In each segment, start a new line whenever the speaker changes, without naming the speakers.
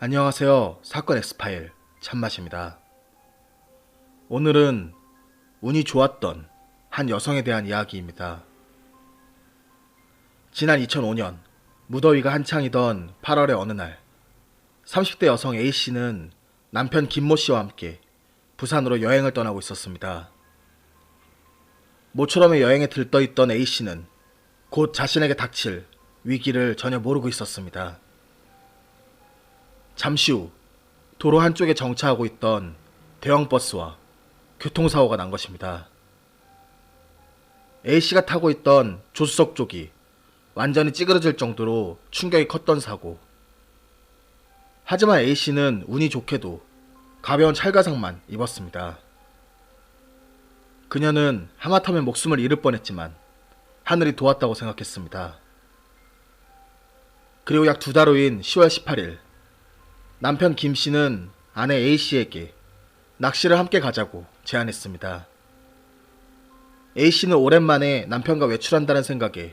안녕하세요. 사건 엑스파일 참맛입니다. 오늘은 운이 좋았던 한 여성에 대한 이야기입니다. 지난 2005년 무더위가 한창이던 8월의 어느 날 30대 여성 A씨는 남편 김모씨와 함께 부산으로 여행을 떠나고 있었습니다. 모처럼의 여행에 들떠있던 A씨는 곧 자신에게 닥칠 위기를 전혀 모르고 있었습니다. 잠시 후 도로 한쪽에 정차하고 있던 대형 버스와 교통사고가 난 것입니다. A씨가 타고 있던 조수석 쪽이 완전히 찌그러질 정도로 충격이 컸던 사고. 하지만 A씨는 운이 좋게도 가벼운 찰가상만 입었습니다. 그녀는 하마터면 목숨을 잃을 뻔했지만 하늘이 도왔다고 생각했습니다. 그리고 약 2달 후인 10월 18일 남편 김씨는 아내 A씨에게 낚시를 함께 가자고 제안했습니다. A씨는 오랜만에 남편과 외출한다는 생각에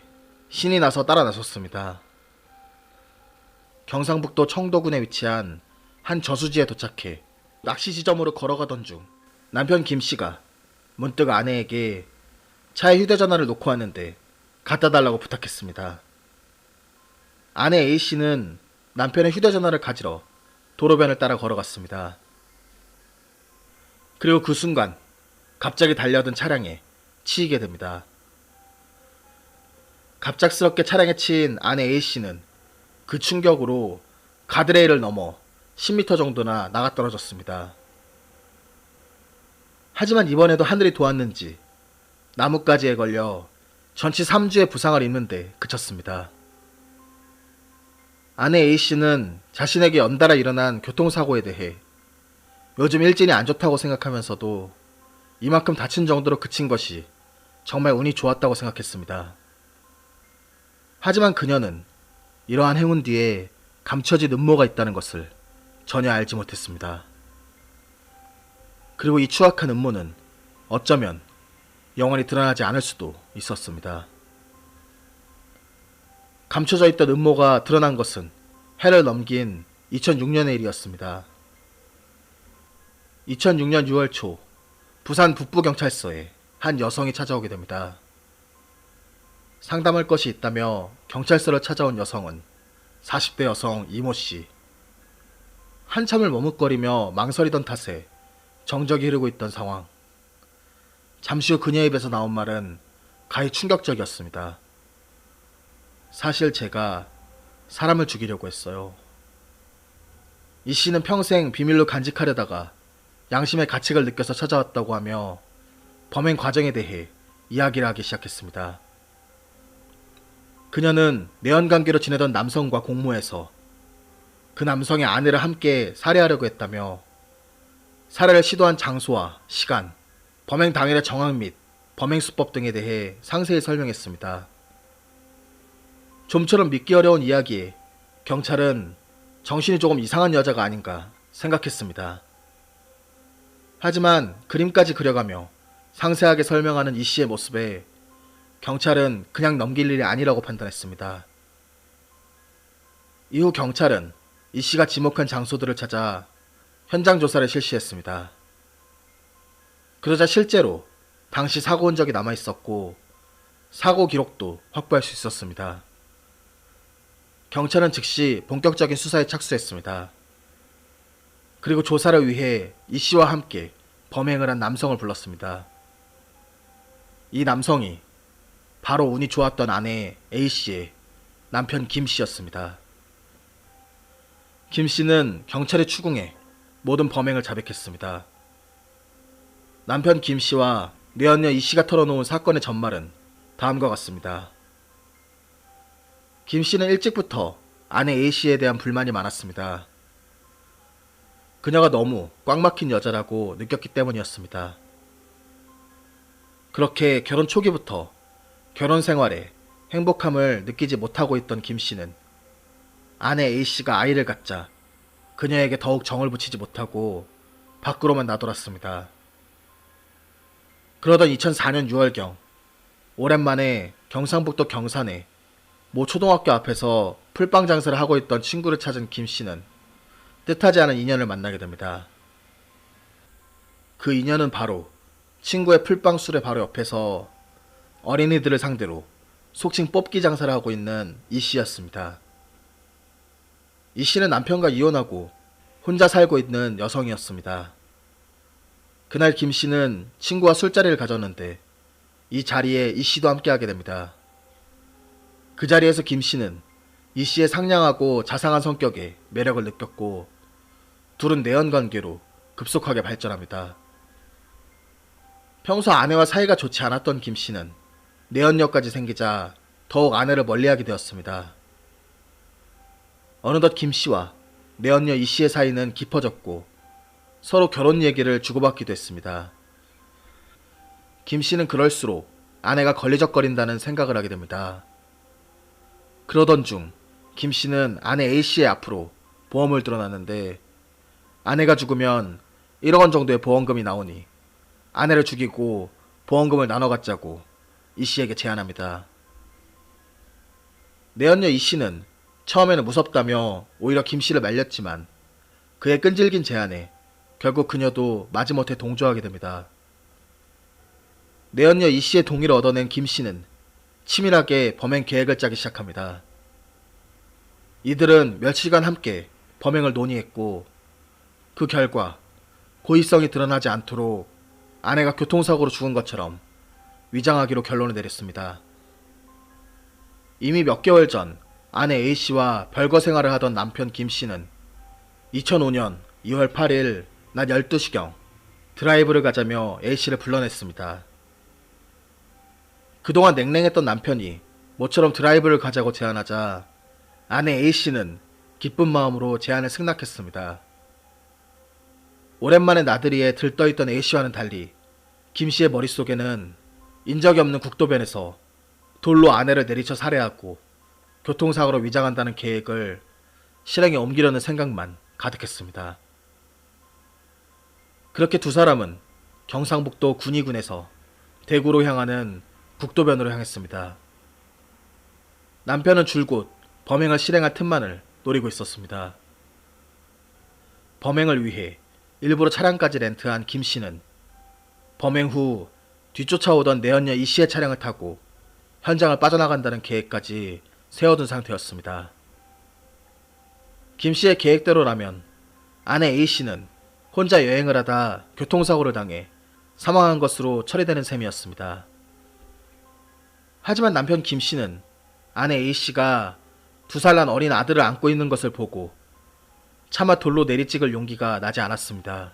신이 나서 따라 나섰습니다. 경상북도 청도군에 위치한 한 저수지에 도착해 낚시 지점으로 걸어가던 중 남편 김씨가 문득 아내에게 차에 휴대전화를 놓고 왔는데 갖다 달라고 부탁했습니다. 아내 A씨는 남편의 휴대전화를 가지러 도로변을 따라 걸어갔습니다. 그리고 그 순간 갑자기 달려든 차량에 치이게 됩니다. 갑작스럽게 차량에 치인 아내 A씨는 그 충격으로 가드레일을 넘어 10m 정도나 나가 떨어졌습니다. 하지만 이번에도 하늘이 도왔는지 나뭇가지에 걸려 전치 3주의 부상을 입는데 그쳤습니다. 아내 A씨는 자신에게 연달아 일어난 교통사고에 대해 요즘 일진이 안 좋다고 생각하면서도 이만큼 다친 정도로 그친 것이 정말 운이 좋았다고 생각했습니다. 하지만 그녀는 이러한 행운 뒤에 감춰진 음모가 있다는 것을 전혀 알지 못했습니다. 그리고 이 추악한 음모는 어쩌면 영원히 드러나지 않을 수도 있었습니다. 감춰져 있던 음모가 드러난 것은 해를 넘긴 2006년의 일이었습니다. 2006년 6월 초 부산 북부경찰서에 한 여성이 찾아오게 됩니다. 상담할 것이 있다며 경찰서를 찾아온 여성은 40대 여성 이모씨. 한참을 머뭇거리며 망설이던 탓에 정적이 흐르고 있던 상황. 잠시 후 그녀의 입에서 나온 말은 가히 충격적이었습니다. 사실 제가 사람을 죽이려고 했어요. 이 씨는 평생 비밀로 간직하려다가 양심의 가책을 느껴서 찾아왔다고 하며 범행 과정에 대해 이야기를 하기 시작했습니다. 그녀는 내연관계로 지내던 남성과 공모해서 그 남성의 아내를 함께 살해하려고 했다며 살해를 시도한 장소와 시간, 범행 당일의 정황 및 범행 수법 등에 대해 상세히 설명했습니다. 좀처럼 믿기 어려운 이야기에 경찰은 정신이 조금 이상한 여자가 아닌가 생각했습니다. 하지만 그림까지 그려가며 상세하게 설명하는 이 씨의 모습에 경찰은 그냥 넘길 일이 아니라고 판단했습니다. 이후 경찰은 이 씨가 지목한 장소들을 찾아 현장 조사를 실시했습니다. 그러자 실제로 당시 사고 흔적이 남아있었고 사고 기록도 확보할 수 있었습니다. 경찰은 즉시 본격적인 수사에 착수했습니다. 그리고 조사를 위해 이 씨와 함께 범행을 한 남성을 불렀습니다. 이 남성이 바로 운이 좋았던 아내 A씨의 남편 김씨였습니다. 김씨는 경찰에 추궁해 모든 범행을 자백했습니다. 남편 김씨와 내연녀 E씨가 털어놓은 사건의 전말은 다음과 같습니다. 김씨는 일찍부터 아내 A씨에 대한 불만이 많았습니다. 그녀가 너무 꽉 막힌 여자라고 느꼈기 때문이었습니다. 그렇게 결혼 초기부터 결혼 생활에 행복함을 느끼지 못하고 있던 김씨는 아내 A씨가 아이를 갖자 그녀에게 더욱 정을 붙이지 못하고 밖으로만 나돌았습니다. 그러던 2004년 6월경 오랜만에 경상북도 경산에 모 초등학교 앞에서 풀빵 장사를 하고 있던 친구를 찾은 김씨는 뜻하지 않은 인연을 만나게 됩니다. 그 인연은 바로 친구의 풀빵술의 바로 옆에서 어린이들을 상대로 속칭 뽑기 장사를 하고 있는 이 씨였습니다. 이 씨는 남편과 이혼하고 혼자 살고 있는 여성이었습니다. 그날 김 씨는 친구와 술자리를 가졌는데 이 자리에 이 씨도 함께하게 됩니다. 그 자리에서 김 씨는 이 씨의 상냥하고 자상한 성격에 매력을 느꼈고 둘은 내연 관계로 급속하게 발전합니다. 평소 아내와 사이가 좋지 않았던 김 씨는 내연녀까지 생기자 더욱 아내를 멀리하게 되었습니다. 어느덧 김 씨와 내연녀 이 씨의 사이는 깊어졌고 서로 결혼 얘기를 주고받기도 했습니다. 김 씨는 그럴수록 아내가 걸리적거린다는 생각을 하게 됩니다. 그러던 중 김 씨는 아내 A 씨의 앞으로 보험을 들어놨는데 아내가 죽으면 1억 원 정도의 보험금이 나오니 아내를 죽이고 보험금을 나눠 갖자고 이 씨에게 제안합니다. 내연녀 이 씨는 처음에는 무섭다며 오히려 김 씨를 말렸지만 그의 끈질긴 제안에 결국 그녀도 마지못해 동조하게 됩니다. 내연녀 이 씨의 동의를 얻어낸 김 씨는 치밀하게 범행 계획을 짜기 시작합니다. 이들은 며칠간 함께 범행을 논의했고 그 결과 고의성이 드러나지 않도록 아내가 교통사고로 죽은 것처럼 위장하기로 결론을 내렸습니다. 이미 몇 개월 전 아내 A씨와 별거 생활을 하던 남편 김씨는 2005년 2월 8일 낮 12시경 드라이브를 가자며 A씨를 불러냈습니다. 그동안 냉랭했던 남편이 모처럼 드라이브를 가자고 제안하자 아내 A씨는 기쁜 마음으로 제안을 승낙했습니다. 오랜만에 나들이에 들떠있던 A씨와는 달리 김씨의 머릿속에는 인적이 없는 국도변에서 돌로 아내를 내리쳐 살해하고 교통사고로 위장한다는 계획을 실행에 옮기려는 생각만 가득했습니다. 그렇게 두 사람은 경상북도 군위군에서 대구로 향하는 국도변으로 향했습니다. 남편은 줄곧 범행을 실행할 틈만을 노리고 있었습니다. 범행을 위해 일부러 차량까지 렌트한 김 씨는 범행 후 뒤쫓아오던 내연녀 이 씨의 차량을 타고 현장을 빠져나간다는 계획까지 세워둔 상태였습니다. 김 씨의 계획대로라면 아내 A 씨는 혼자 여행을 하다 교통사고를 당해 사망한 것으로 처리되는 셈이었습니다. 하지만 남편 김 씨는 아내 A 씨가 2살 난 어린 아들을 안고 있는 것을 보고 차마 돌로 내리찍을 용기가 나지 않았습니다.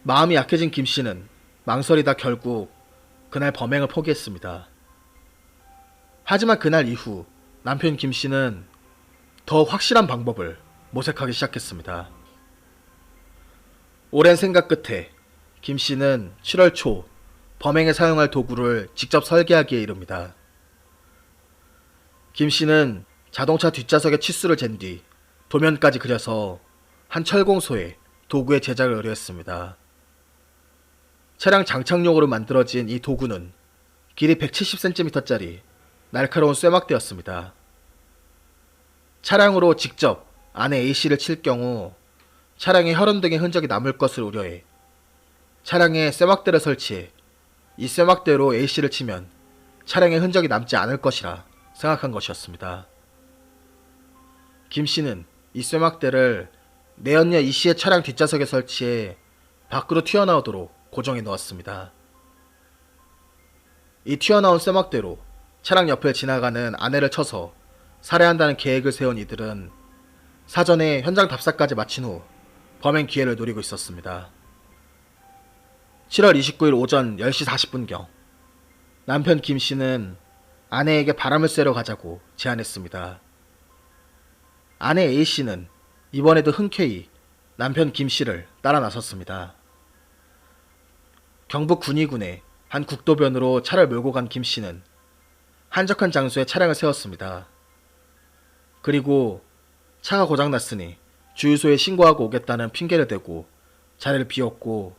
마음이 약해진 김 씨는 망설이다 결국 그날 범행을 포기했습니다. 하지만 그날 이후 남편 김 씨는 더 확실한 방법을 모색하기 시작했습니다. 오랜 생각 끝에 김 씨는 7월 초 범행에 사용할 도구를 직접 설계하기에 이릅니다. 김 씨는 자동차 뒷좌석에 치수를 잰 뒤 도면까지 그려서 한 철공소에 도구의 제작을 의뢰했습니다. 차량 장착용으로 만들어진 이 도구는 길이 170cm짜리 날카로운 쇠막대였습니다. 차량으로 직접 아내 A씨를 칠 경우 차량에 혈흔 등의 흔적이 남을 것을 우려해 차량에 쇠막대를 설치해 이 쇠막대로 A씨를 치면 차량에 흔적이 남지 않을 것이라 생각한 것이었습니다. 김 씨는 이 쇠막대를 내연녀 이 씨의 차량 뒷좌석에 설치해 밖으로 튀어나오도록 고정해 놓았습니다. 이 튀어나온 쇠막대로 차량 옆을 지나가는 아내를 쳐서 살해한다는 계획을 세운 이들은 사전에 현장 답사까지 마친 후 범행 기회를 노리고 있었습니다. 7월 29일 오전 10시 40분경 남편 김 씨는 아내에게 바람을 쐬러 가자고 제안했습니다. 아내 A 씨는 이번에도 흔쾌히 남편 김 씨를 따라 나섰습니다. 경북 군위군의 한 국도변으로 차를 몰고 간 김 씨는 한적한 장소에 차량을 세웠습니다. 그리고 차가 고장났으니 주유소에 신고하고 오겠다는 핑계를 대고 자리를 비웠고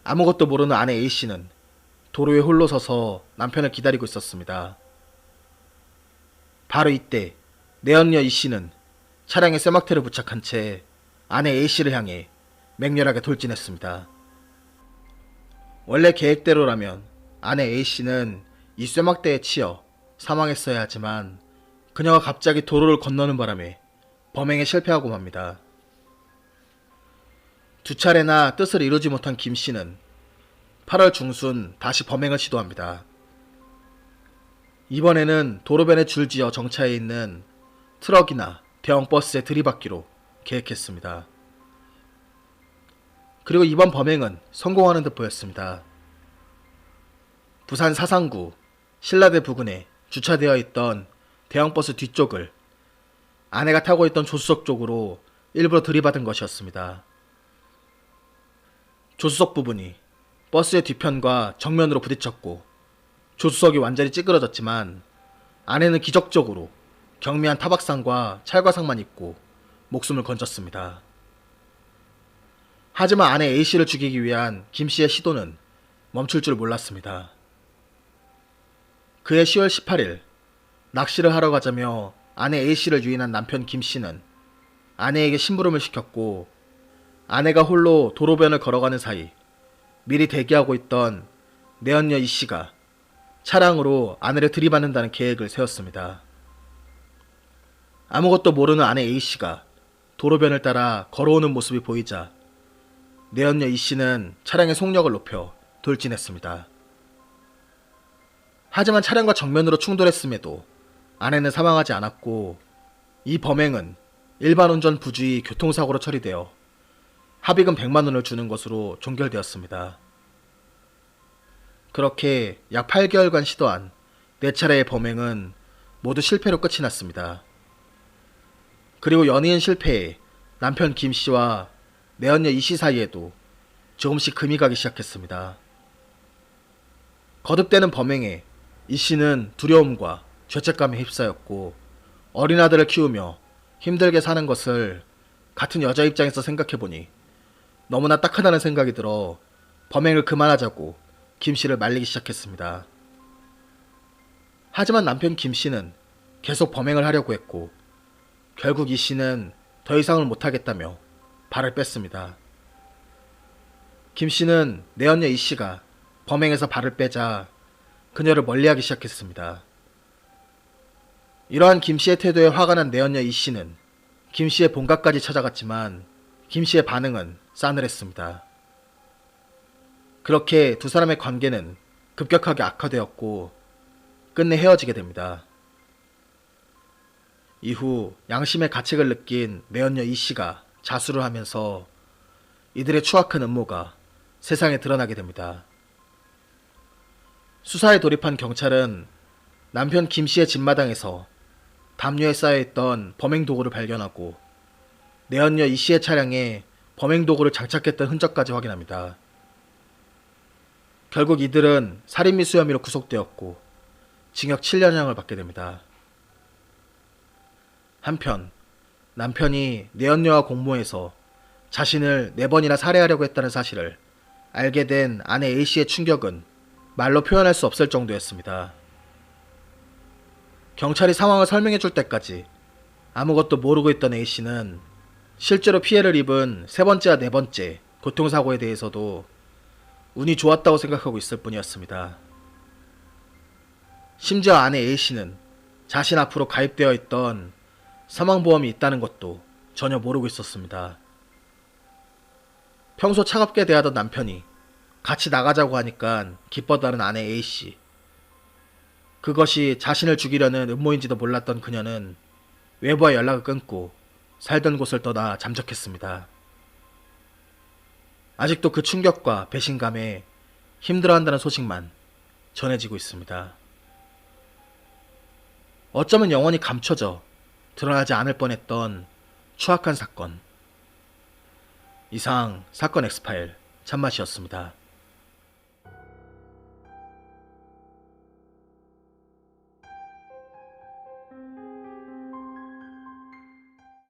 아무것도 모르는 아내 A 씨는 도로에 홀로 서서 남편을 기다리고 있었습니다. 바로 이때 내연녀 이 씨는 차량에 쇠막대를 부착한 채 아내 A씨를 향해 맹렬하게 돌진했습니다. 원래 계획대로라면 아내 A씨는 이 쇠막대에 치여 사망했어야 하지만 그녀가 갑자기 도로를 건너는 바람에 범행에 실패하고 맙니다. 두 차례나 뜻을 이루지 못한 김씨는 8월 중순 다시 범행을 시도합니다. 이번에는 도로변에 줄지어 정차해 있는 트럭이나 대형 버스에 들이받기로 계획했습니다. 그리고 이번 범행은 성공하는 듯 보였습니다. 부산 사상구 신라대 부근에 주차되어 있던 대형 버스 뒤쪽을 아내가 타고 있던 조수석 쪽으로 일부러 들이받은 것이었습니다. 조수석 부분이 버스의 뒤편과 정면으로 부딪혔고 조수석이 완전히 찌그러졌지만 아내는 기적적으로 경미한 타박상과 찰과상만 입고 목숨을 건졌습니다. 하지만 아내 A씨를 죽이기 위한 김씨의 시도는 멈출 줄 몰랐습니다. 그해 10월 18일 낚시를 하러 가자며 아내 A씨를 유인한 남편 김씨는 아내에게 심부름을 시켰고 아내가 홀로 도로변을 걸어가는 사이 미리 대기하고 있던 내연녀 E씨가 차량으로 아내를 들이받는다는 계획을 세웠습니다. 아무것도 모르는 아내 A씨가 도로변을 따라 걸어오는 모습이 보이자 내연녀 E씨는 차량의 속력을 높여 돌진했습니다. 하지만 차량과 정면으로 충돌했음에도 아내는 사망하지 않았고 이 범행은 일반 운전 부주의 교통사고로 처리되어 합의금 100만 원을 주는 것으로 종결되었습니다. 그렇게 약 8개월간 시도한 4차례의 범행은 모두 실패로 끝이 났습니다. 그리고 연이은 실패에 남편 김씨와 내연녀 E씨 사이에도 조금씩 금이 가기 시작했습니다. 거듭되는 범행에 E씨는 두려움과 죄책감에 휩싸였고 어린 아들을 키우며 힘들게 사는 것을 같은 여자 입장에서 생각해보니 너무나 딱하다는 생각이 들어 범행을 그만하자고 김씨를 말리기 시작했습니다. 하지만 남편 김씨는 계속 범행을 하려고 했고 결국 E씨는 더 이상을 못하겠다며 발을 뺐습니다. 김씨는 내연녀 E씨가 범행에서 발을 빼자 그녀를 멀리하기 시작했습니다. 이러한 김씨의 태도에 화가 난 내연녀 E씨는 김씨의 본가까지 찾아갔지만 김씨의 반응은 싸늘했습니다. 그렇게 두 사람의 관계는 급격하게 악화되었고 끝내 헤어지게 됩니다. 이후 양심의 가책을 느낀 내연녀 E씨가 자수를 하면서 이들의 추악한 음모가 세상에 드러나게 됩니다. 수사에 돌입한 경찰은 남편 김씨의 집마당에서 담요에 쌓여있던 범행 도구를 발견하고 내연녀 E씨의 차량에 범행 도구를 장착했던 흔적까지 확인합니다. 결국 이들은 살인미수 혐의로 구속되었고 징역 7년형을 받게 됩니다. 한편 남편이 내연녀와 공모해서 자신을 4번이나 살해하려고 했다는 사실을 알게 된 아내 A씨의 충격은 말로 표현할 수 없을 정도였습니다. 경찰이 상황을 설명해 줄 때까지 아무것도 모르고 있던 A씨는 실제로 피해를 입은 3번째와 4번째 교통사고에 대해서도 운이 좋았다고 생각하고 있을 뿐이었습니다. 심지어 아내 A씨는 자신 앞으로 가입되어 있던 사망보험이 있다는 것도 전혀 모르고 있었습니다. 평소 차갑게 대하던 남편이 같이 나가자고 하니까 기뻐다는 아내 A씨. 그것이 자신을 죽이려는 음모인지도 몰랐던 그녀는 외부와 연락을 끊고 살던 곳을 떠나 잠적했습니다. 아직도 그 충격과 배신감에 힘들어한다는 소식만 전해지고 있습니다. 어쩌면 영원히 감춰져 드러나지 않을 뻔했던 추악한 사건. 이상 사건 엑스파일 참맛이었습니다.